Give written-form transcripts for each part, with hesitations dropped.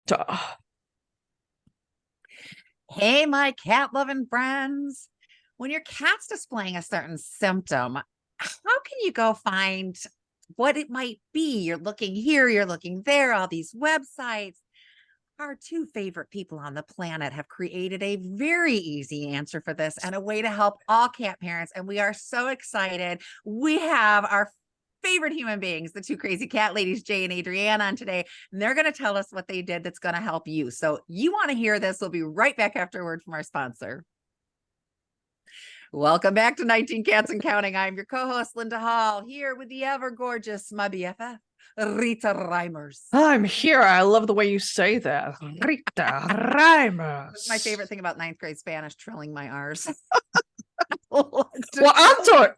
Duh. Hey, my cat loving friends. When your cat's displaying a certain symptom, how can you go find what it might be? You're looking here, you're looking there, all these websites. Our two favorite people on the planet have created a very easy answer for this and a way to help all cat parents. And we are so excited. We have our favorite human beings, the two crazy cat ladies, Jay and Adrienne, on today. And they're going to tell us what they did that's going to help you. So you want to hear this. We'll be right back after a word from our sponsor. Welcome back to 19 Cats and Counting. I'm your co-host, Linda Hall, here with the ever gorgeous, my BFF, Rita Reimers. I'm here. I love the way you say that. Rita Reimers. That's my favorite thing about ninth grade Spanish, trilling my R's. Well,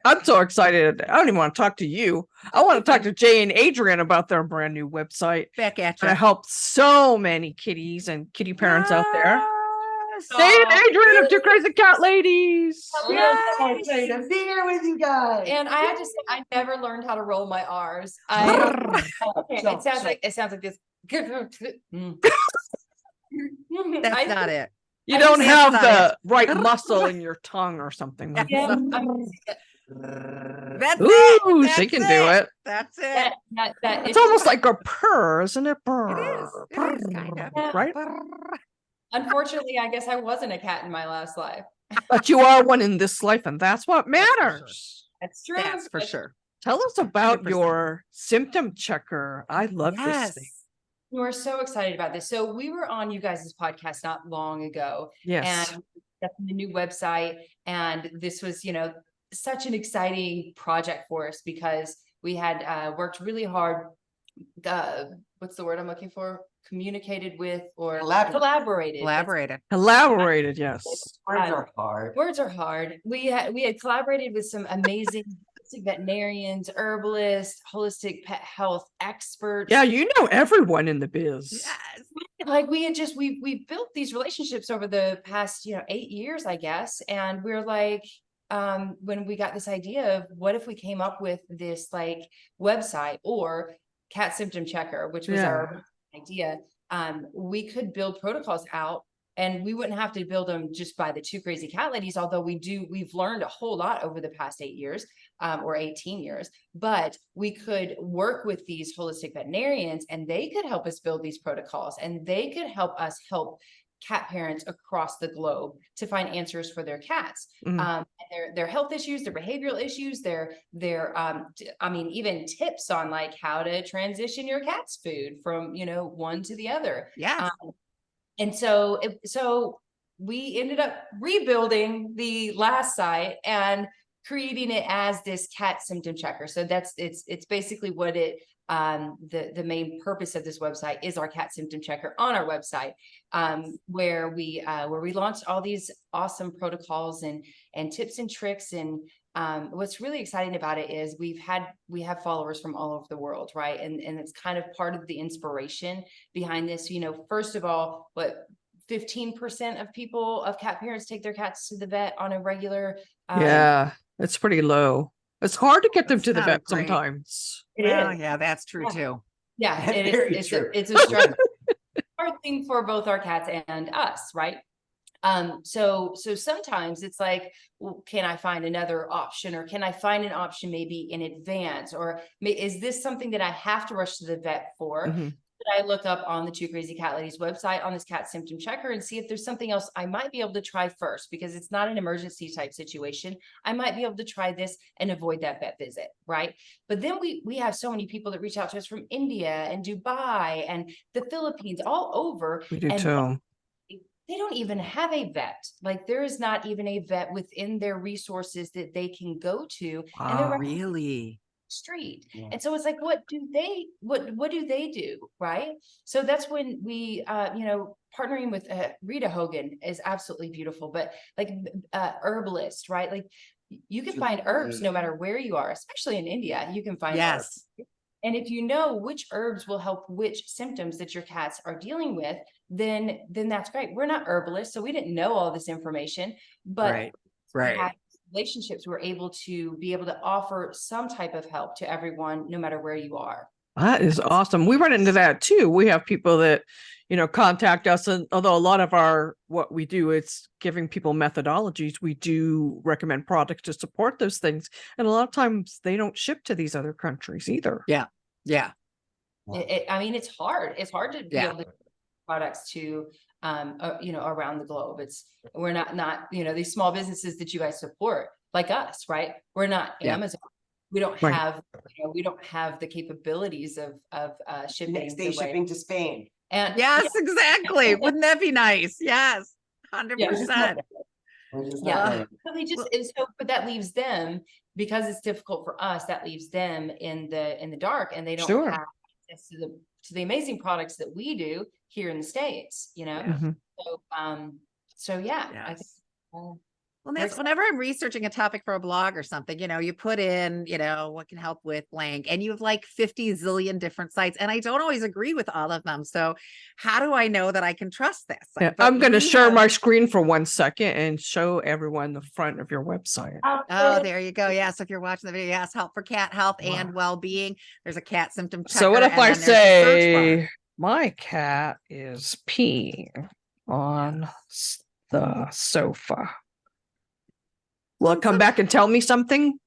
I'm so excited. I don't even want to talk to you. I want to talk to Jay and Adrienne about their brand new website. Back at you. I help so many kitties and kitty parents out there. Jay and Adrienne of Two Crazy Cat Ladies. Yes. To be here with you guys. And I have to say, I never learned how to roll my R's. It sounds like this. That's not it. You don't have the right muscle in your tongue or something. Yeah, That's Ooh, it. she can do it. That's it. It's almost like a purr, isn't it? It is kind of. Right? Unfortunately, I guess I wasn't a cat in my last life. But you are one in this life, and that's what matters. That's true. That's for sure. Tell us about 100%. your symptom checker. I love this thing. We're so excited about this. So we were on you guys' podcast not long ago. Yes. And that's the new website. And this was, such an exciting project for us because we had worked really hard. What's the word I'm looking for? Communicated with or collaborated. Collaborated, yes. Words are hard. Words are hard. We had collaborated with some amazing veterinarians, herbalists, holistic pet health experts. Yeah, you know everyone in the biz. Yes. Like we built these relationships over the past 8 years, I guess. And we're like, when we got this idea of what if we came up with this like website or cat symptom checker, which was our idea, we could build protocols out and we wouldn't have to build them just by the two crazy cat ladies, although we've learned a whole lot over the past 8 years or 18 years, but we could work with these holistic veterinarians and they could help us build these protocols and they could help us help cat parents across the globe to find answers for their cats, their health issues, their behavioral issues, their even tips on like how to transition your cat's food from, one to the other. Yeah. And so we ended up rebuilding the last site and creating it as this cat symptom checker. So it's basically what the main purpose of this website is, our cat symptom checker on our website, where we launched all these awesome protocols and tips and tricks. And what's really exciting about it is we have followers from all over the world, right? And it's kind of part of the inspiration behind this. First of all, 15% of cat parents take their cats to the vet on a regular. Yeah, it's pretty low. It's hard to get them to the vet sometimes. Yeah, that's true too. Yeah, it's a struggle. Hard thing for both our cats and us, right? So sometimes it's like, well, can I find another option, or can I find an option maybe in advance, or is this something that I have to rush to the vet for? Should I look up on the Two Crazy Cat Ladies website on this cat symptom checker and see if there's something else I might be able to try first, because it's not an emergency type situation. I might be able to try this and avoid that vet visit, right? But then we have so many people that reach out to us from India and Dubai and the Philippines, all over. We do too. They don't even have a vet. Like there is not even a vet within their resources that they can go to. Wow, and they're really? Street. And so it's like, what do they do, right? So that's when we partnering with Rita Hogan is absolutely beautiful. But like herbalist, right? Like you can find herbs no matter where you are, especially in India. You can find herbs. And if you know which herbs will help which symptoms that your cats are dealing with, then that's great. We're not herbalists, so we didn't know all this information, but right. Relationships, we're able to offer some type of help to everyone, no matter where you are. That is awesome. We run into that too. We have people that, contact us, and although a lot of what we do, it's giving people methodologies, we do recommend products to support those things. And a lot of times they don't ship to these other countries either. Yeah. I mean, it's hard. It's hard to be Yeah. able to products to, around the globe. We're not, these small businesses that you guys support, like us, right? We're not Yeah. Amazon. We don't Right. have, we don't have the capabilities of shipping. Next day the way- shipping to Spain. And Yes, exactly. Wouldn't that be nice? Yes. 100%. We're just Yeah. not ready. So they just, and so, but that leaves them, because it's difficult for us, that leaves them in the dark, and they don't Sure. have access to the amazing products that we do here in the States, Mhm. So yeah, I think, Yes. uh, Well, that's whenever I'm researching a topic for a blog or something, you put in, what can help with blank, and you have like 50 zillion different sites, and I don't always agree with all of them. So how do I know that I can trust this? Yeah, But I'm going to we share have- my screen for 1 second and show everyone the front of your website. Oh, there you go. Yes. If you're watching the video, yes, help for cat health and Wow. well-being. There's a cat symptom checker. So what if and I then there's a search bar. say my cat is peeing on the sofa? Will it come back and tell me something?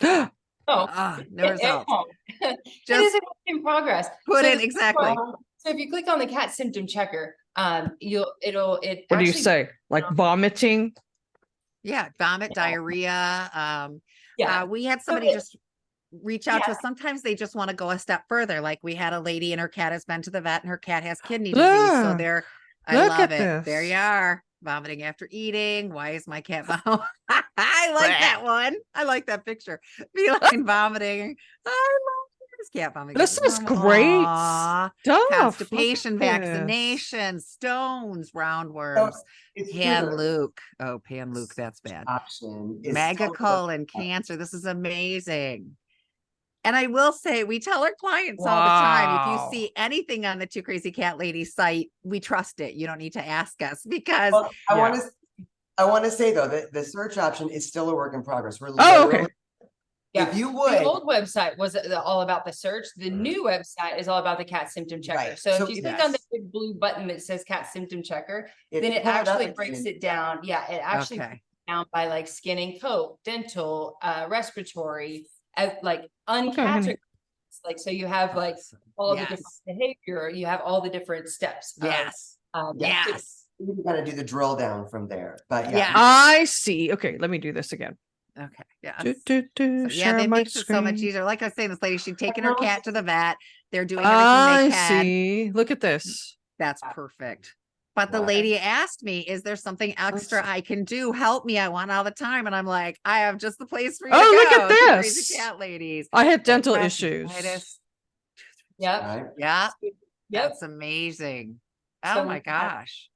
oh, Ah, no it results. won't. It Just is a work in progress. put So in exactly. So if you click on the cat symptom checker, it What do you actually- say? Like vomiting? Yeah, vomit, diarrhea. Yeah, We had somebody it- just reach out to Yeah. us. Sometimes they just want to go a step further. Like we had a lady and her cat has been to the vet and her cat has kidney disease. So Look, they're, I look love at it. There this. you are. Vomiting after eating. Why is my cat vomiting? I like that one. I like that picture. Feline vomiting. I love this cat vomiting. This after is vomit. great Aw. stuff. Look at Constipation, this. vaccination, stones, So roundworms, it's true pan that Luke. Oh, pan Luke, that's bad. option is Megacolon cancer. This is amazing. And I will say, we tell our clients all the time, if Wow. you see anything on the Two Crazy Cat Ladies site, we trust it. You don't need to ask us because Well, I Yeah. want to say though that the search option is still a work in progress. We're Oh, okay. literally- Yeah. If you the would, old website was all about the search. The new website is all about the cat symptom checker. Right. So So if you if- click on the big blue button that says cat symptom checker, then it pull up actually and- breaks it down. Yeah, it actually okay. down by like skin and coat, dental, respiratory, like honey. uncategorized. Like, so you have like all the different Yes. behavior, you have all the different steps. of, Yes. yeah. Yes. You gotta do the drill down from there, but yeah. Yeah. I see. Okay, let me do this again. Okay. Yes. Do, do, do, So, yeah, share that my makes it so much screen. easier. Like I was saying, this lady, she'd taken her know. cat to the vet. They're doing everything I they can. see. Look at this. That's perfect. But the Wow. lady asked me, is there something extra I can do? Help me. I want all the time. And I'm like, I have just the place for you. Oh, to look go. at Two this. Crazy Cat Ladies. I had dental Breath, issues. bronchitis. Yep. Right? Yeah. Yep. That's amazing. Oh So my we have- gosh.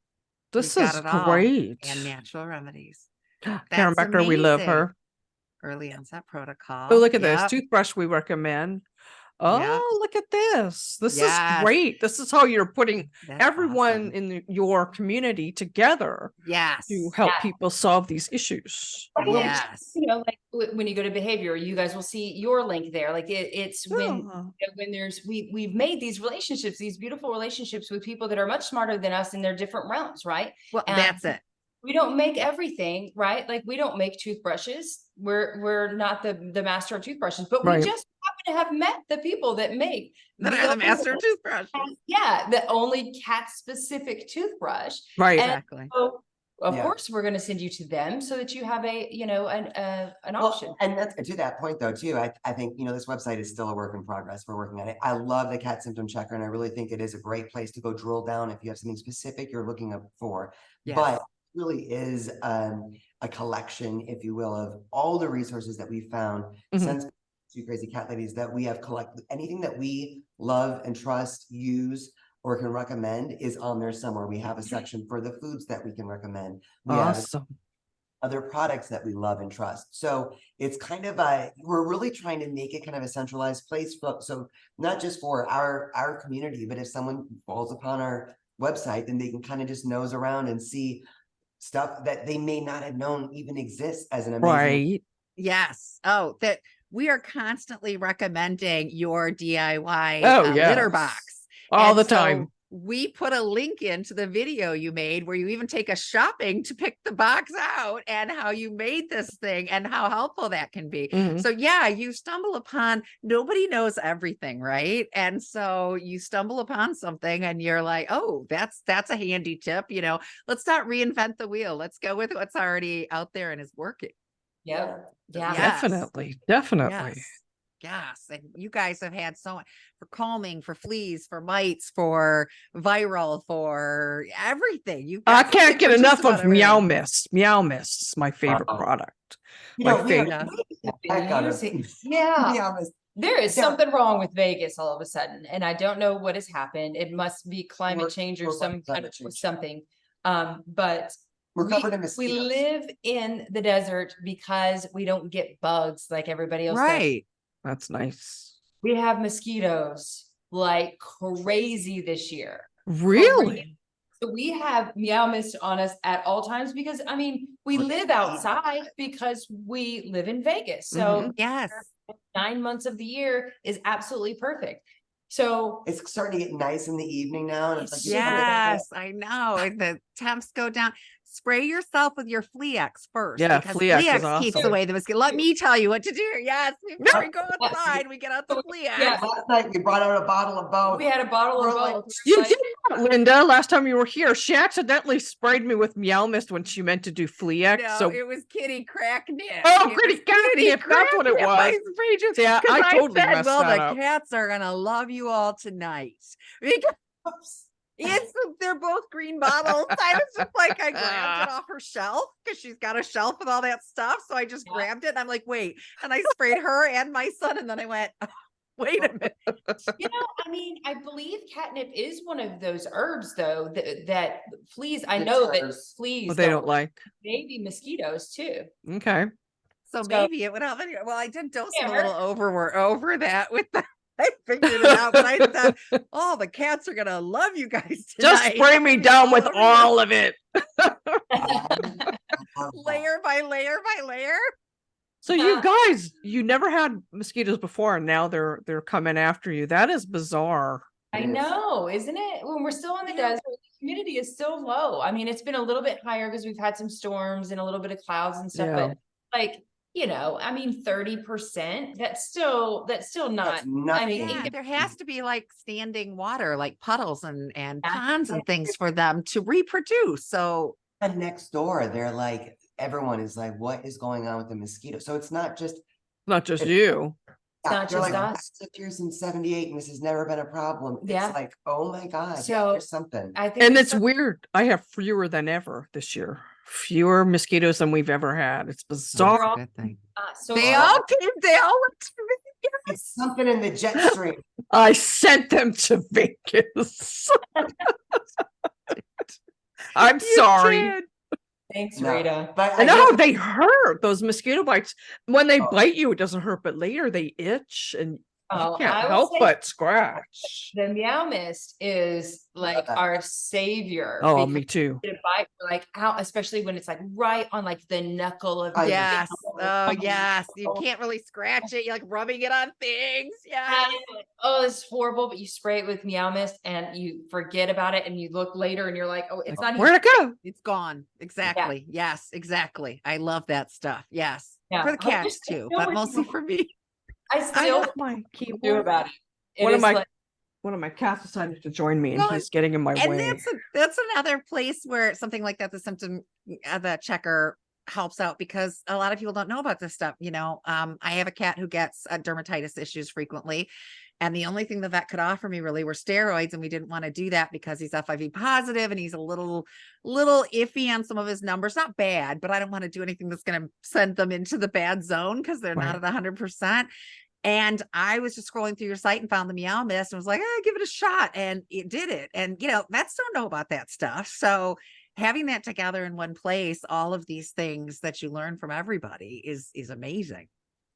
This We've is got it all. great. And natural remedies. Karen That's Becker, we love amazing. her. Early onset protocol. Oh, look at this Yep. toothbrush we recommend. Oh, Yep. look at this. This Yes. is great. This is how you're putting That's everyone awesome. in your community together Yes. to help Yeah. people solve these issues. Yes. Like when you go to behavior, you guys will see your link there. Like it's when Oh, when we've made these relationships, these beautiful relationships with people that are much smarter than us in their different realms, right? Well, And that's it. we don't make everything, right? Like we don't make toothbrushes. We're not the master of toothbrushes, but Right. we just happen to have met the people that make That are the only- master toothbrush. Yeah, the only cat specific toothbrush. right. And- Exactly. So of Yeah. course we're going to send you to them so that you have an option. Well, and that's to that point though, too. I think, this website is still a work in progress. We're working on it. I love the cat symptom checker, and I really think it is a great place to go drill down if you have something specific you're looking up for. Yes. But it really is a collection, if you will, of all the resources that we found Mhm. since Two Crazy Cat Ladies that we have collected. Anything that we love and trust, use, or can recommend is on there somewhere. We have a section for the foods that we can recommend. We have Awesome. other products that we love and trust. So it's kind of we're really trying to make it kind of a centralized place. So not just for our community, but if someone falls upon our website, then they can kind of just nose around and see stuff that they may not have known even exists as an amazing. Right. Yes. Oh, that we are constantly recommending your DIY Oh, litter yes. box. All And the so time. we put a link into the video you made where you even take us shopping to pick the box out and how you made this thing and how helpful that can be. Mhm. So yeah, you stumble upon, nobody knows everything, right? And so you stumble upon something and you're like, oh, that's a handy tip. You know, let's not reinvent the wheel. Let's go with what's already out there and is working. Yep. Yeah. Yes. Definitely. Yes. And you guys have had so much for calming, for fleas, for mites, for viral, for everything. You I got can't something get for just enough about of Meow everything. Mist. Meow Mist is my favorite Uh-oh. product. You My know, we are favorite. back on Using- it. yeah. Be honest. There is Yeah. something wrong with Vegas all of a sudden, and I don't know what has happened. It must be climate We're- change or we're some climate kind of change. something. But We're covered in we mosquitoes. live in the desert because we don't get bugs like everybody else does. Right. That's nice. We have mosquitoes like crazy this year. Really? So we have Meow Mist on us at all times because I mean, we live outside because we live in Vegas. So Yes. 9 months of the year is absolutely perfect. So It's starting to get nice in the evening now, and it's like It's you come in- Yes, I know. And the temps go down. Spray yourself with your Flex first. Yeah, because Flex is keeps awesome. away the mosquito. Let me tell you what to do. Yes, before we go Yeah. outside, we get out the Flex. Yeah. Last night we brought out a bottle of both. we had a bottle We're of like, both. You Like, did that, Linda, last time you were here. She accidentally sprayed me with Meow Mist when she meant to do Fleex. No, so it was kitty crackness. Oh, It kitty was kitty catnip, that's what it cracknip. I was. sprayed you. See, I 'Cause totally said, messed well, that the up. cats are gonna love you all tonight. Because they're both green bottles. I was just like, I grabbed it off her shelf because she's got a shelf with all that stuff. So I just Yeah. grabbed it and I'm like, wait. And I sprayed her and my son. And then I went, oh, wait a minute. I mean, I believe catnip is one of those herbs though, that fleas, I It know that does. fleas Well, they don't like. maybe mosquitoes too. Okay. So So- maybe it would help. Well, I did dose Yeah, him a little over that with the, I figured it out, but I said, oh, the cats are going to love you guys Just tonight. spray me down with over you. all of it. Layer by layer by layer. So you guys, you never had mosquitoes before, and now they're coming after you. That is bizarre. I It is. know, isn't it? When we're still in the Yeah. desert, the humidity is still low. I mean, it's been a little bit higher because we've had some storms and a little bit of clouds and stuff, Yeah. but like, I mean, 30%, that's still not, That's nothing. I mean, Yeah, there has to be like standing water, like puddles and Yeah. ponds and things for them to reproduce. So And next door, they're like, everyone is like, what is going on with the mosquito? So it's not just Not just It- you. not they're just like, us. "I've lived here since '78 and this has never been a problem." Yeah. It's like, oh my God, So, there's something. I think And we it's start- weird. I have fewer than ever this year. Fewer mosquitoes than we've ever had. It's bizarre. all- good thing. so They Wow. all came, they all went to me. It's something in the jet stream. I sent them to Vegas. I'm You sorry. did. thanks, No, Rita. but I know how guess- they hurt. Those mosquito bites. When they Oh. bite you, it doesn't hurt, but later they itch and Oh, you can't I would help say but scratch. the Meow Mist is like that. our savior. Oh, because me too. you get a bite, like how, especially when it's like right on like the knuckle of I- your Yes. elbow. Oh, yes. You can't really scratch it. You're like rubbing it on things. Yeah. And you're like, oh, it's horrible, but you spray it with Meow Mist and you forget about it and you look later and you're like, oh, it's not even. Where'd it go? It's gone. Exactly. Yes, exactly. I love that stuff. Yes. Yeah. For the I cats wish I too, still but were mostly doing- for me. I I still have my do keyboard. about it. It One of is my like- one of my cats decided to join me, and Well, he's getting in my And way. that's another place where something like that, the symptom, the checker helps out because a lot of people don't know about this stuff. I have a cat who gets dermatitis issues frequently. And the only thing the vet could offer me really were steroids. And we didn't want to do that because he's FIV positive and he's a little iffy on some of his numbers. Not bad, but I don't want to do anything that's going to send them into the bad zone because they're not at 100%. And I was just scrolling through your site and found the Meow Mist and was like, give it a shot. And it did it. And, vets don't know about that stuff. So having that together in one place, all of these things that you learn from everybody is amazing.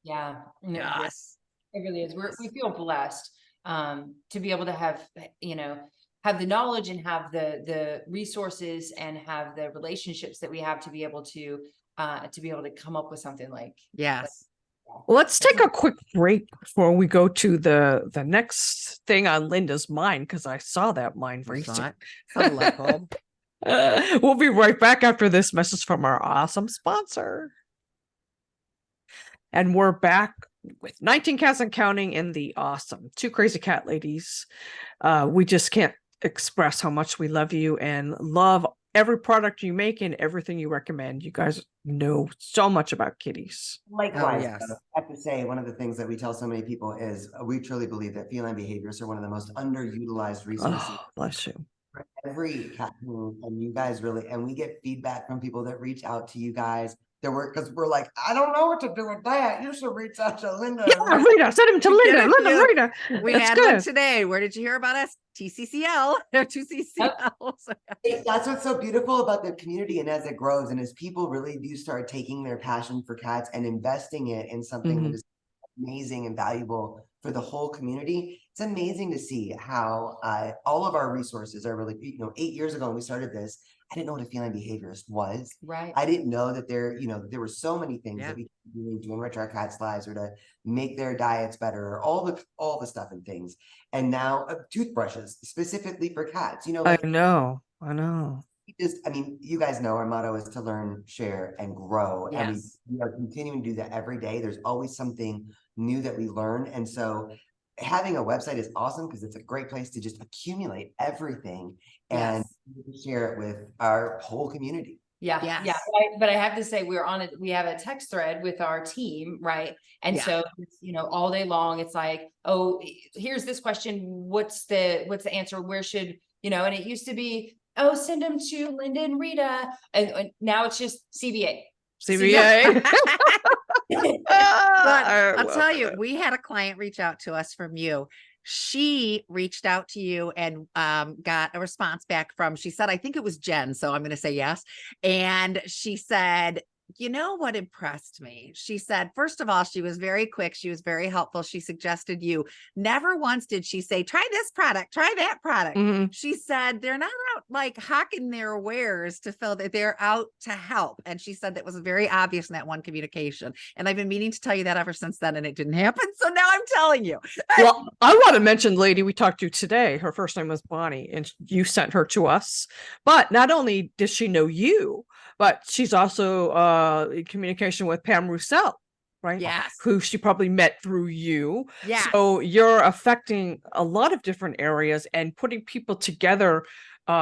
Yeah. No, Yes. It really is. We feel blessed to be able to have the knowledge and have the resources and have the relationships that we have to be able to come up with something like Yes. Let's take a quick break before we go to the next thing on Linda's mind, because I saw that mind You saw racing. it? Saw the light bulb. We'll be right back after this message from our awesome sponsor. And we're back with 19 Cats and Counting in the awesome Two Crazy Cat Ladies. We just can't express how much we love you and love every product you make and everything you recommend. You guys know so much about kitties. Likewise, yes. I have to say, one of the things that we tell so many people is we truly believe that feline behaviors are one of the most underutilized resources. Oh, bless you. For every cat home, and you guys really, and we get feedback from people that reach out to you guys. Because we're like, I don't know what to do with that. You should reach out to Linda. Yeah, Rita, send him to We get Linda. a Linda, few. Rita. We That's had good. one today. Where did you hear about us? TCCL. 2CCL. That's what's so beautiful about the community, and as it grows, and as people really do start taking their passion for cats and investing it in something that is amazing and valuable for the whole community. It's amazing to see how all of our resources are really, 8 years ago when we started this, I didn't know what a feline behaviorist was. Right. I didn't know that there were so many things Yeah. that we could be doing to enrich our cats' lives or to make their diets better, or all the stuff and things. And now toothbrushes specifically for cats, I know. you guys know our motto is to learn, share, and grow. And Yes. we are continuing to do that every day. There's always something new that we learn. And so having a website is awesome because it's a great place to just accumulate everything and share it with our whole community. Yeah. Yes. Yeah. But I have to say we have a text thread with our team, right? And Yeah. so, all day long, it's like, oh, here's this question. What's the answer? Where should, and it used to be, oh, send them to Linda and Rita. And now it's just CBA. CBA. But I'll tell you, we had a client reach out to us from you. She reached out to you and got a response back from, she said, I think it was Jen. So I'm going to say yes. And she said, you know what impressed me? She said, first of all, she was very quick. She was very helpful. She suggested you. Never once did she say, try this product, try that product. She said, they're not out like hawking their wares to fill that, they're out to help. And she said that was very obvious in that one communication. And I've been meaning to tell you that ever since then, and it didn't happen. So now I'm telling you. Well, I want to mention the lady we talked to today. Her first name was Bonnie, and you sent her to us. But not only does she know you, but she's also in communication with Pam Roussel, right? Yes. Who she probably met through you. Yeah. So you're affecting a lot of different areas and putting people together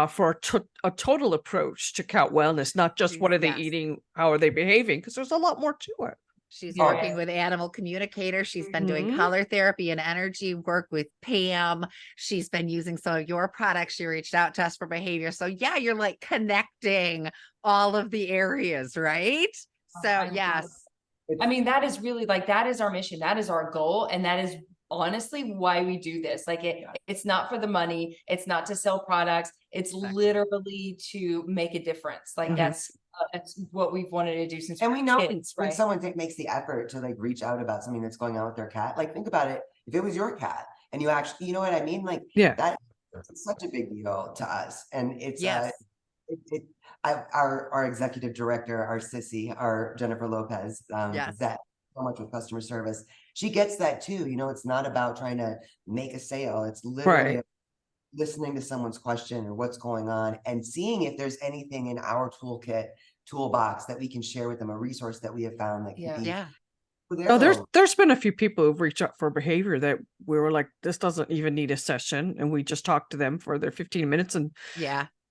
for a total approach to cat wellness, not just what are they eating, how are they behaving, because there's a lot more to it. She's Yeah. working with animal communicators. She's been doing color therapy and energy work with Pam. She's been using some of your products. She reached out to us for behavior. So yeah, you're like connecting all of the areas, right? So yes. I mean, that is really that is our mission. That is our goal. And that is honestly why we do this. It's not for the money. It's not to sell products. It's literally to make a difference. That's what we've wanted to do since. And we know kids, when right? someone makes the effort to reach out about something that's going on with their cat, think about it. If it was your cat and you actually, you know what I mean? That's such a big deal to us. And it's, our executive director, our sissy, our Jennifer Lopez, that so much with customer service. She gets that too. It's not about trying to make a sale. It's literally listening to someone's question or what's going on and seeing if there's anything in our toolbox that we can share with them, a resource that we have found that can be. Oh, there's been a few people who've reached out for behavior that we were like, this doesn't even need a session, and we just talked to them for their 15 minutes, and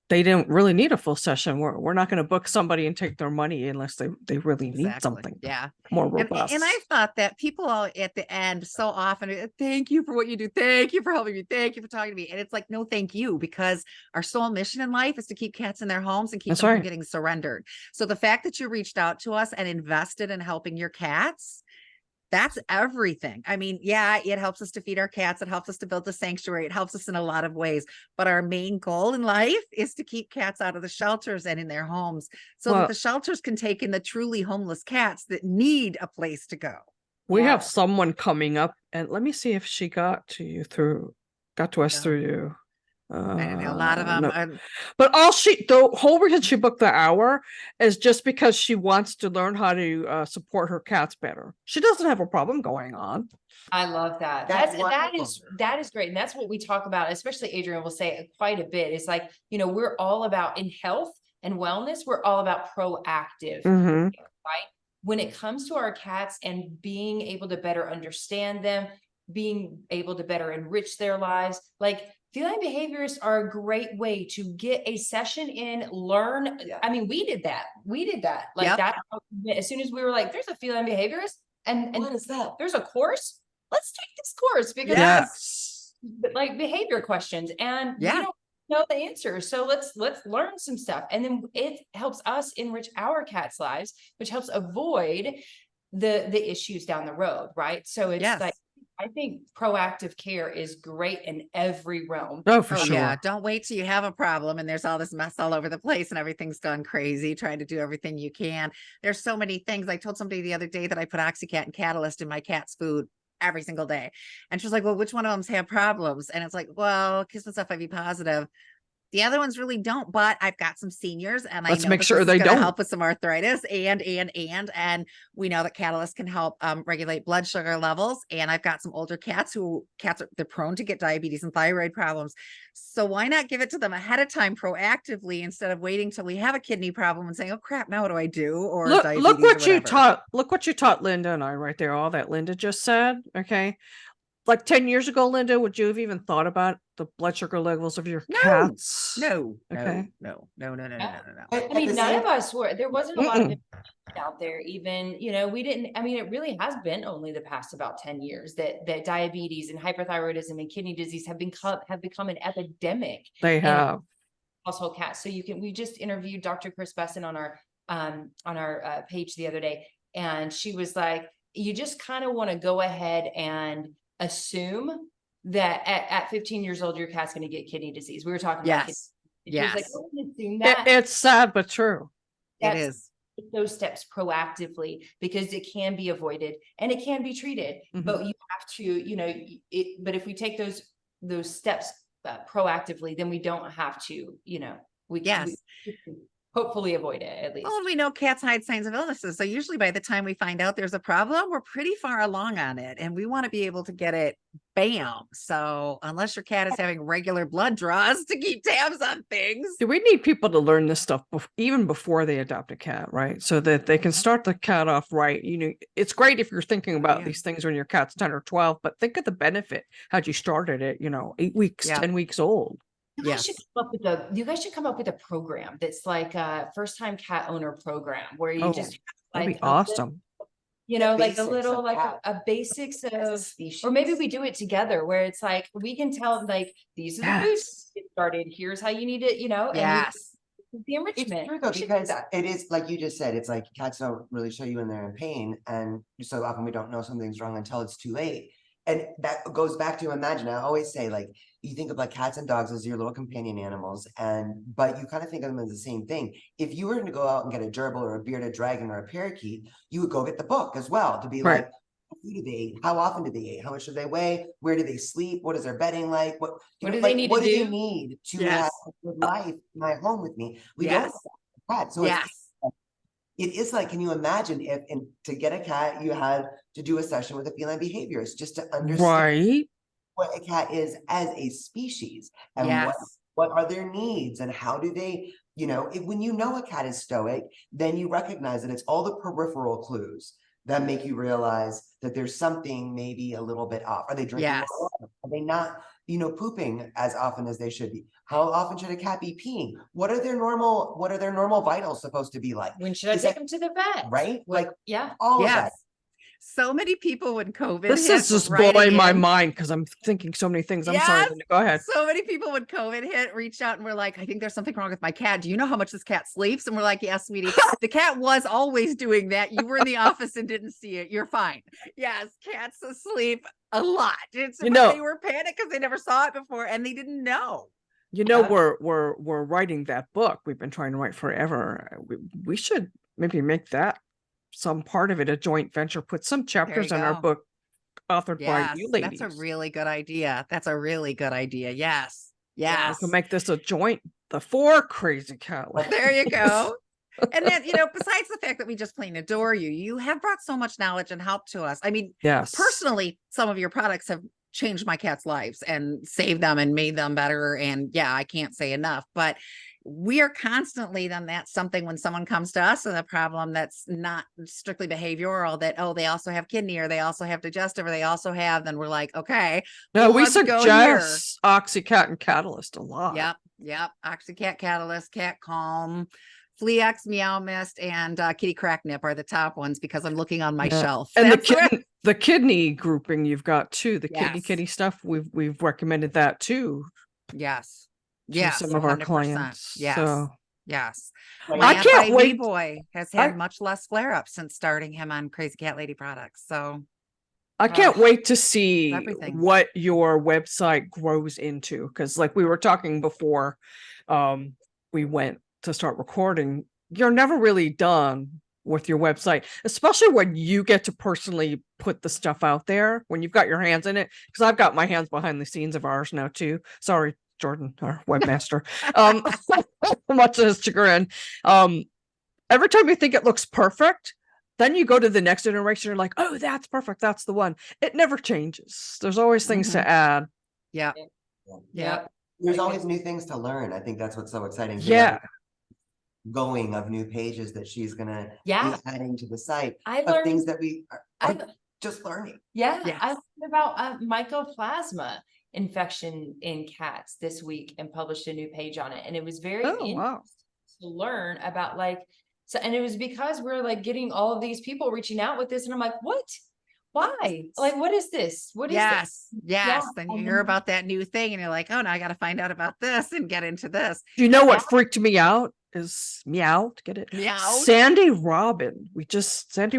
they didn't really need a full session. We're not going to book somebody and take their money unless they really need something more robust. And I thought that people all at the end so often, thank you for what you do. Thank you for helping me. Thank you for talking to me. And it's like, no, thank you, because our sole mission in life is to keep cats in their homes and keep them from getting surrendered. So the fact that you reached out to us and invested in helping your cats, that's everything. I mean, it helps us to feed our cats. It helps us to build the sanctuary. It helps us in a lot of ways. But our main goal in life is to keep cats out of the shelters and in their homes so that the shelters can take in the truly homeless cats that need a place to go. We have someone coming up, and let me see if she got to us through you. I don't know, a lot of them No. are, But the whole reason she booked the hour is just because she wants to learn how to support her cats better. She doesn't have a problem going on. I love that. That's That is great. And that's what we talk about, especially Adrian will say it quite a bit. It's like, we're all about in health and wellness, we're all about proactive, Mhm. right? When it comes to our cats and being able to better understand them, being able to better enrich their lives, like feline behaviorists are a great way to get a session in, learn. Yeah. I mean, we did that. Like Yep. that. As soon as we were like, there's a feline behaviorist and What is that? there's a course. Let's take this course because Yes. like behavior questions and we Yeah. don't know the answers. So let's learn some stuff. And then it helps us enrich our cats' lives, which helps avoid the issues down the road. Right. So it's Yes. like, I think proactive care is great in every realm. Oh, for Oh sure. yeah, don't wait till you have a problem and there's all this mess all over the place and everything's gone crazy, trying to do everything you can. There's so many things. I told somebody the other day that I put Oxycat and Catalyst in my cat's food every single day. And she was like, well, which one of them's have problems? And it's like, well, Kiss Myself IV positive. The other ones really don't, but I've got some seniors and Let's I know make that sure this they is going to don't. help with some arthritis and we know that Catalyst can help regulate blood sugar levels. And I've got some older cats they're prone to get diabetes and thyroid problems. So why not give it to them ahead of time proactively instead of waiting till we have a kidney problem and saying, oh crap, now what do I do? Or diabetes Look or what you whatever. taught. Look what you taught Linda and I right there. All that Linda just said. Okay. Like 10 years ago, Linda, would you have even thought about the blood sugar levels of your No, cats? No. Okay. No. I mean, none of us were, there wasn't a lot of Mm-mm. information out there even, we didn't, I mean, it really has been only the past about 10 years that diabetes and hyperthyroidism and kidney disease have become an epidemic They in have. household cats. So we just interviewed Dr. Chris Besson on our page the other day. And she was like, you just kind of want to go ahead and assume that at 15 years old, your cat's going to get kidney disease. We were talking about kidney. Yes. She was like, Yes. "Oh, I assume that." It's sad, but true. It That's- is. take those steps proactively because it can be avoided and it can be treated, Mhm. but you have to, but if we take those steps proactively, then we don't have to, we Yes. we can hopefully avoid it at least. Well, and we know cats hide signs of illnesses. So usually by the time we find out there's a problem, we're pretty far along on it. And we want to be able to get it bam. So unless your cat is having regular blood draws to keep tabs on things. Do we need people to learn this stuff even before they adopt a cat, right? So that they can start the cat off right. It's great if you're thinking about Yeah. these things when your cat's 10 or 12, but think of the benefit had you started it, 8 weeks, Yeah. 10 weeks old. You guys should come up with a program that's like a first time cat owner program where you Oh, just That'd like be awesome. like a basics little of like cat a basics as a of, species. or maybe we do it together where it's like we can tell like these are the foods Yes. to get started. Here's how you need it, and Yes. the enrichment. It's true though, We should do because that. it is like you just said, it's like cats don't really show you when they're in pain. And so often we don't know something's wrong until it's too late. And that goes back to imagine. I always say, like, you think of like cats and dogs as your little companion animals, but you kind of think of them as the same thing. If you were to go out and get a gerbil or a bearded dragon or a parakeet, you would go get the book as well to be Right. like, what food do they eat? How often do they eat? How much do they weigh? Where do they sleep? What is their bedding like? What do they need to what do they do? need to Yes. have a good life in my home with me? We Yes. don't have a cat. So it's Yes. it is like, can you imagine if to get a cat, you had to do a session with a feline behaviorist just to understand Right. what a cat is as a species and Yes. what are their needs and how do they, when you know a cat is stoic, then you recognize that it's all the peripheral clues that make you realize that there's something maybe a little bit off. Are they drinking Yes. more water? Are they not, pooping as often as they should be? How often should a cat be peeing? What are their normal vitals supposed to be like? When should I Is take that- them to the vet? Right? Like Yeah. all of that. Yes. So many people when COVID This hit is just writing blowing my in. mind because I'm thinking so many things. I'm sorry, Yes. Linda. Go ahead. So many people when COVID hit reached out and were like, I think there's something wrong with my cat. Do you know how much this cat sleeps? And we're like, yes, sweetie. The cat was always doing that. You were in the office and didn't see it. You're fine. Yes, cats sleep a lot. It's You know- they were panicked because they never saw it before and they didn't know. You know, Yeah. we're writing that book we've been trying to write forever. We should maybe make that some part of it, a joint venture, put some chapters in our go. book authored by Yes, you ladies. that's a really good idea. That's a really good idea. Yes. We Yes. can make this a joint, the 4 crazy cat ladies. There you go. And then, besides the fact that we just plain adore you, you have brought so much knowledge and help to us. I mean, Yes. personally, some of your products have changed my cats' lives and saved them and made them better. And yeah, I can't say enough, but we are constantly, then that's something when someone comes to us with a problem that's not strictly behavioral, that, oh, they also have kidney, or they also have digestive, or they also have, then we're like, okay. No, we let's go here. suggest Oxycat and Catalyst a lot. Yep. Oxycat Catalyst, Cat Calm, Fleax, Meow Mist, and Kitty Crack Nip are the top ones because I'm looking on my Yeah. shelf. And That's where- the kidney grouping you've got too, the Yes. kitty stuff. We've recommended that too. Yes. To Yes. some of our 100%. clients. Yes. So Yes. I My can't anti-V wait. boy has I- had much less flare-ups since starting him on Crazy Cat Lady products. So I can't wait to see everything. what your website grows into. Because like we were talking before, we went to start recording. You're never really done with your website, especially when you get to personally put the stuff out there, when you've got your hands in it. Because I've got my hands behind the scenes of ours now too. Sorry, Jordan, our webmaster. Much to his chagrin. Every time you think it looks perfect, then you go to the next iteration, you're like, oh, that's perfect. That's the one. It never changes. There's always things to add. Yeah. Yeah. There's always new things to learn. I think that's what's so exciting. Yeah. Going of new pages that she's gonna Yeah. be adding to the site I of things learned, that we are I, just learning. yeah, Yes. I learned about mycoplasma infection in cats this week and published a new page on it. And it was very Oh, interesting wow. to learn about so, and it was because we're like getting all of these people reaching out with this. And I'm like, what? Why? Like, what is this? What is this? Yes. Yes. Yeah, Then you and hear then- about that new thing and you're like, oh, now I got to find out about this and get into this. Do you know what Yeah. freaked me out is meow, get it? Meow. Sandy Robbins, we just did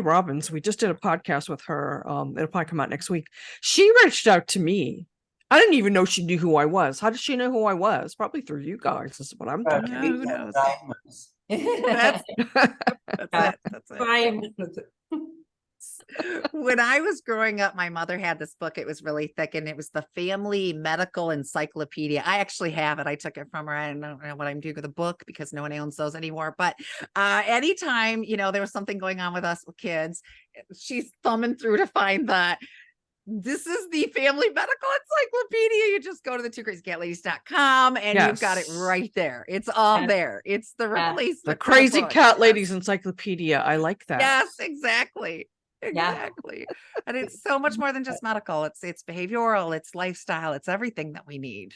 a podcast with her. It'll probably come out next week. She reached out to me. I didn't even know she knew who I was. How did she know who I was? Probably through you guys, is what I'm thinking. Okay. Who knows? That's That's it. That's it. Brian. When I was growing up, my mother had this book. It was really thick and it was the Family Medical Encyclopedia. I actually have it. I took it from her. I don't know what I'm doing with the book because no one owns those anymore. But anytime, there was something going on with us with kids, she's thumbing through to find that. This is the Family Medical Encyclopedia. You just go to the twocrazycatladies.com and you've got it Yes. right there. It's all Yeah. there. It's the Yeah. replacement. The for Crazy book. Cat Yes. Ladies Encyclopedia. I like that. Yes, exactly. Exactly. And it's so much more than just medical. It's behavioral, it's lifestyle, it's everything that we need.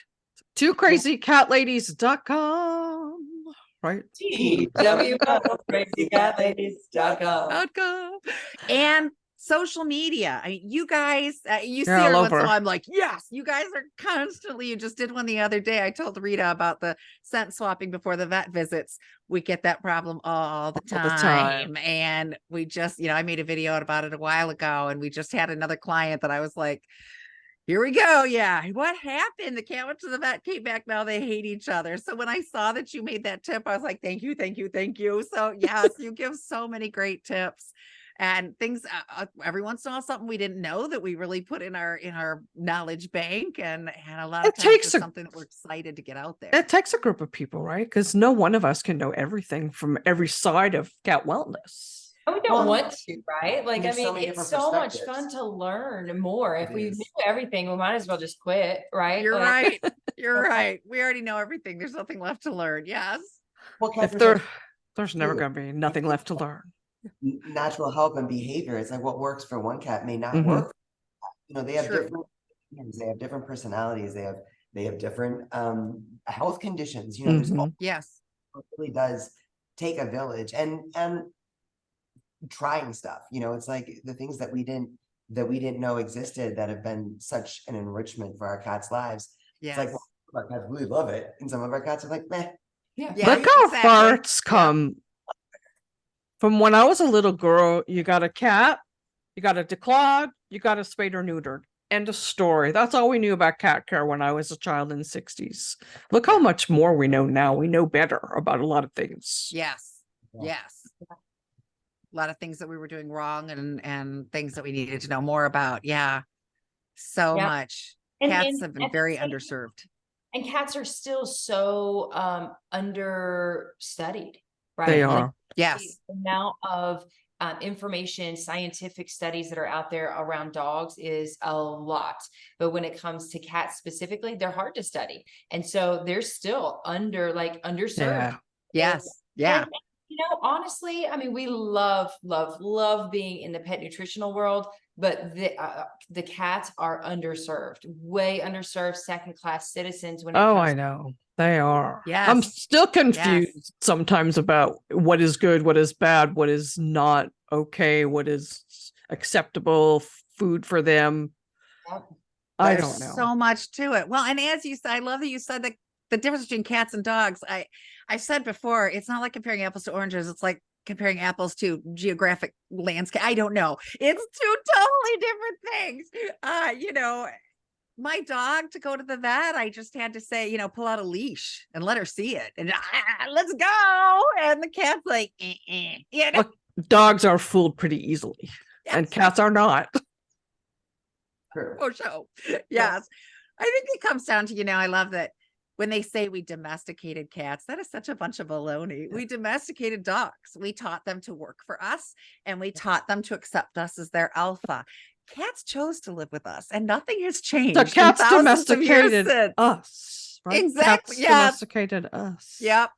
twocrazycatladies.com. Right? www.crazycatladies.com. And social media. I mean, you guys, you see Yeah, her all once in a over. while. I'm like, yes, you guys are constantly. You just did one the other day. I told Rita about the scent swapping before the vet visits. We get that problem all the All the time. time. And we just, I made a video about it a while ago, and we just had another client that I was like, here we go. Yeah. What happened? The cat went to the vet, came back. Now they hate each other. So when I saw that you made that tip, I was like, thank you, thank you, thank you. So yes, you give so many great tips and things. Every once in a while, something we didn't know that we really put in our knowledge bank, and a lot of It times takes it's something that we're excited to get out there. It takes a group of people, right? Because no one of us can know everything from every side of cat wellness. And we don't Well, want to, right? Like, I there's so mean, many it's different so much perspectives. fun to learn more. If It we is. knew everything, we might as well just quit, right? You're Like, right. You're right. We already know everything. There's nothing left to learn. Yes. Well, If cats are there's never True. going to be nothing left to learn. natural help and behavior. It's like what works for one cat may not Mhm. work. They have True. different opinions, they have different personalities, they have different health conditions. There's Mhm. Yes. it really does take a village and trying stuff. It's like the things that we didn't know existed that have been such an enrichment for our cats' lives. Yes. It's like our cats really love it, and some of our cats are like, meh. yeah. Yeah, Look how exactly. far it's Yeah. come. From when I was a little girl, you got a cat, you got a declawed, you got a spayed or neutered. End of story. That's all we knew about cat care when I was a child in the 60s. Look how much more we know now. We know better about a lot of things. Yes. Yeah. Yes. A lot of things that we were doing wrong and things that we needed to know more about. Yeah. So Yeah. much. And- Cats and have been at the very same- underserved. And cats are still so understudied, right? They Like, are. Yes. the amount of information, scientific studies that are out there around dogs is a lot. But when it comes to cats specifically, they're hard to study. And so they're still underserved. Yeah. Yes. Yeah. And, honestly, I mean, we love being in the pet nutritional world, but the cats are underserved, way underserved, second class citizens when it Oh, comes. I know. They are. Yes. I'm still Yes. confused sometimes about what is good, what is bad, what is not okay, what is acceptable food for them. Yep. I There's don't know. so much to it. Well, and as you said, I love that you said that the difference between cats and dogs. I said before, it's not like comparing apples to oranges. It's like comparing apples to geographic landscape. I don't know. It's two totally different things. My dog, to go to the vet, I just had to say, pull out a leash and let her see it. And let's go. And the cat's like, Look, dogs are fooled pretty easily, and Yes. cats are not. True. Oh, show. Yes. I think it comes down to, I love that when they say we domesticated cats, that is such a bunch of baloney. We domesticated dogs. We taught them to work for us, and we taught them to accept us as their alpha. Cats chose to live with us, and nothing has changed. The in cats thousands of years domesticated since. us. Right? Exactly, Cats yes. domesticated us. Yep.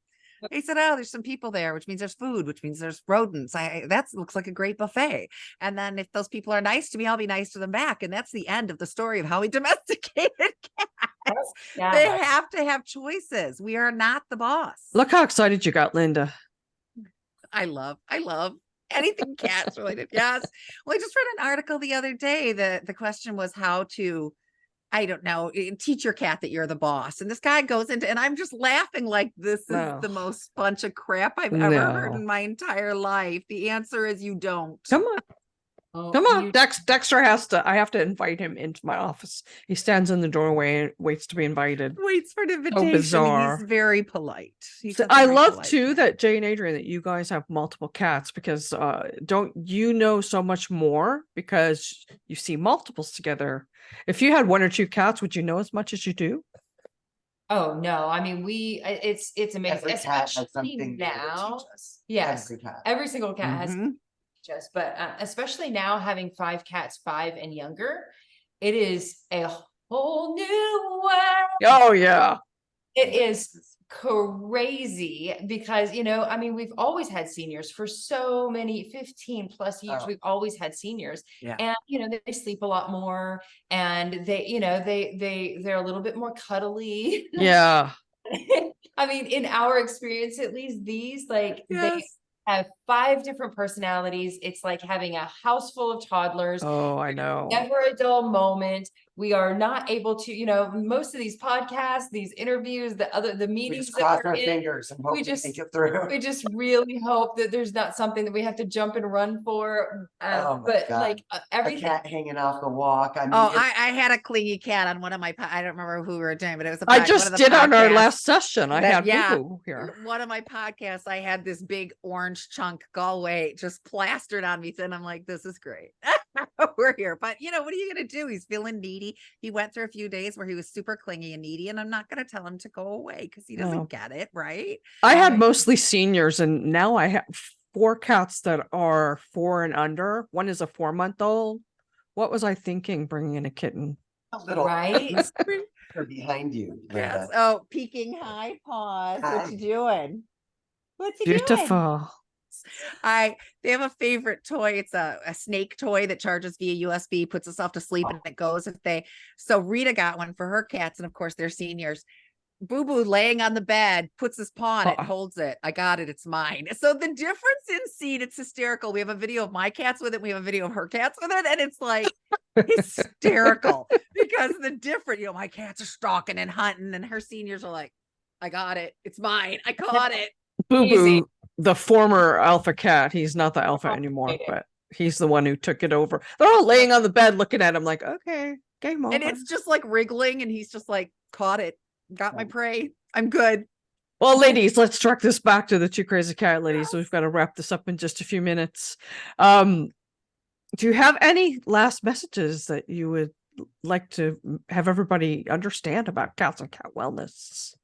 He said, "Oh, there's some people there, which means there's food, which means there's rodents. That looks like a great buffet. And then if those people are nice to me, I'll be nice to them back." And that's the end of the story of how we domesticated cats. Yeah. They have to have choices. We are not the boss. Look how excited you got, Linda. I love anything cats related. Yes. Well, I just read an article the other day that the question was how to, I don't know, teach your cat that you're the boss. And this guy goes into, and I'm just laughing like this is No. the most bunch of crap I've ever heard No. in my entire life. The answer is you don't. Come on. Oh, Come on. you- Dexter I have to invite him into my office. He stands in the doorway and waits to be invited. Waits for an invitation. bizarre. He's very polite. He's a I very love polite too cat. that Jay and Adrian, that you guys have multiple cats, because don't you know so much more because you see multiples together. If you had one or two cats, would you know as much as you do? Oh no, I mean, it's amazing, Every cat has especially something new to now. teach us. Yes. Every cat. Every single cat has Mhm. just, but especially now having 5 cats, 5 and younger, it is a whole new world. Oh yeah. It is crazy because, I mean, we've always had seniors for so many 15 plus years. Oh. We've always had seniors, Yeah. and, they sleep a lot more, and they're a little bit more cuddly. Yeah. I mean, in our experience, at least these, they Yes. have 5 different personalities. It's like having a house full of toddlers. Oh, I know. Never a dull moment. We are not able to, most of these podcasts, these interviews, the We meetings just that cross we're our in, fingers and hope we just- make it through. we just really hope that there's not something that we have to jump and run for. Oh my But God. like A everything. cat hanging off the walk. I mean, Oh, it's- I had a clingy cat on one of my, I don't remember who we were doing, but it was I one just of the did on our podcasts. last session. I that- had yeah. Boo here. One of my podcasts, I had this big orange chunk Galway just plastered on me, and I'm like, this is great. We're here. But what are you gonna do? He's feeling needy. He went through a few days where he was super clingy and needy, and I'm not gonna tell him to go away because he doesn't No. get it, right? I had Right. mostly seniors, and now I have 4 cats that are 4 and under. One is a 4-month-old. What was I thinking bringing in a kitten? a little Right? or behind you, Yes. Linda. Oh, peeking high paws. What Hi. you doing? What you doing? Beautiful. They have a favorite toy. It's a snake toy that charges via USB, puts itself to sleep, and it goes so Rita got one for her cats, and of course they're seniors. Boo Boo laying on the bed, puts his paw on it, holds it. I got it, it's mine. So the difference in seed, it's hysterical. We have a video of my cats with it, we have a video of her cats with it, and it's like hysterical because the different, my cats are stalking and hunting, and her seniors are like, I got it, it's mine, I caught it. Boo Easy. Boo, the former alpha cat. He's not the alpha Oh, anymore, okay. but he's the one who took it over. They're all laying on the bed looking at him like, okay, game over. And it's just like wriggling, and he's just like, caught it, got my Right. prey, I'm good. Well, ladies, let's track this back to the 2 crazy cat ladies. So we've got to wrap this up in just a few minutes. Do you have any last messages that you would like to have everybody understand about cats and cat wellness?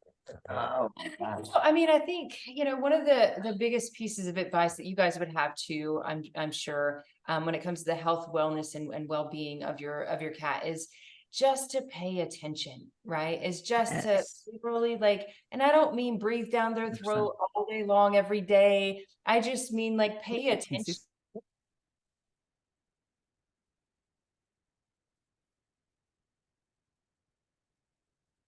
Oh, gosh. So, I mean, I think, one of the biggest pieces of advice that you guys would have too, I'm sure, when it comes to the health, wellness, and well-being of your cat is just to pay attention, right? Is just to Yes. really and I don't mean breathe down their 100%. throat all day long, every day. I just mean pay attention.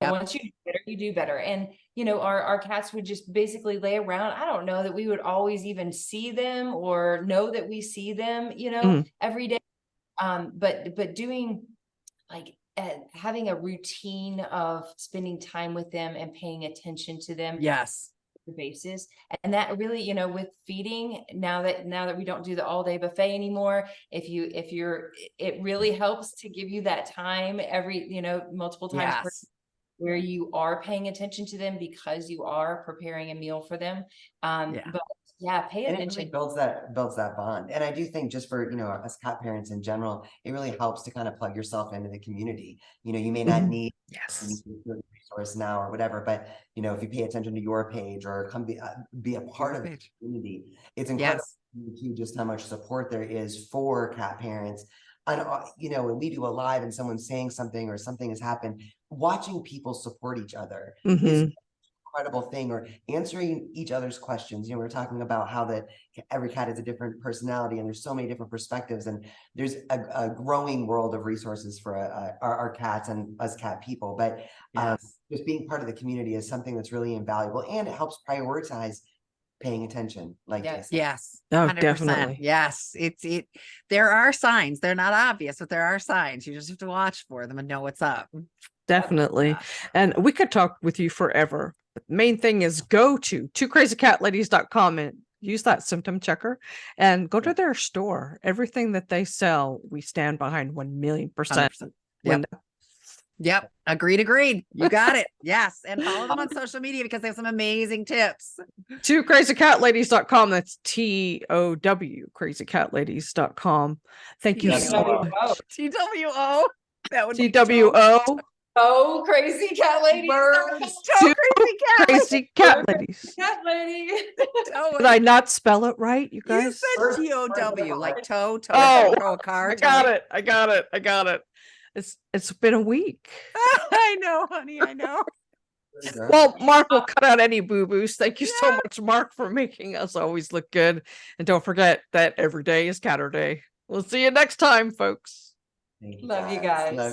Yep. Once you do better, you do better. And, our cats would just basically lay around. I don't know that we would always even see them or know that we see them, Mhm. every day. But doing having a routine of spending time with them and paying attention to them Yes. on a basis. And that really, with feeding, now that we don't do the all day buffet anymore, it really helps to give you that time every, multiple times per Yes. where you are paying attention to them because you are preparing a meal for them. Yeah. But yeah, pay And it really attention. builds that bond. And I do think just for, us cat parents in general, it really helps to kind of plug yourself into the community. You may not Mhm. need Yes. a resource now or whatever, but if you pay attention to your page or come be a part of the page. community, it's incredible Yes. too, just how much support there is for cat parents. And when we do a live and someone's saying something or something has happened, watching people support each other is Mhm. incredible thing, or answering each other's questions. We were talking about how that every cat has a different personality and there's so many different perspectives, and there's a growing world of resources for our cats and us cat people. But Yes. just being part of the community is something that's really invaluable, and it helps prioritize paying attention, like Yeah. Jay said. Yes. Oh, 100%. definitely. Yes. There are signs. They're not obvious, but there are signs. You just have to watch for them and know what's up. Definitely. Yeah. And we could talk with you forever. But the main thing is go to twocrazycatladies.com and use that symptom checker and go to their store. Everything that they sell, we stand behind 1,000,000%. 100%. Yep. Linda. Yep. Agreed. You got it. Yes. And follow them on social media because they have some amazing tips. twocrazycatladies.com. That's TOW crazycatladies.com. Thank you Yes. so TWO. much. TWO. That would be TWO. Oh, crazy cat ladies. Birds. Two Crazy cat. Crazy cat ladies. Cat lady. Did I not spell it right, you You guys? said TOW, like toe, Oh, tow a car. I got it. It's been a week. I know, honey. I know. Well, Mark will cut out any boo-boos. Thank you so much, Mark, for making us always look good. And don't forget that every day is Catter Day. We'll see you next time, folks. Thank Love you guys. Love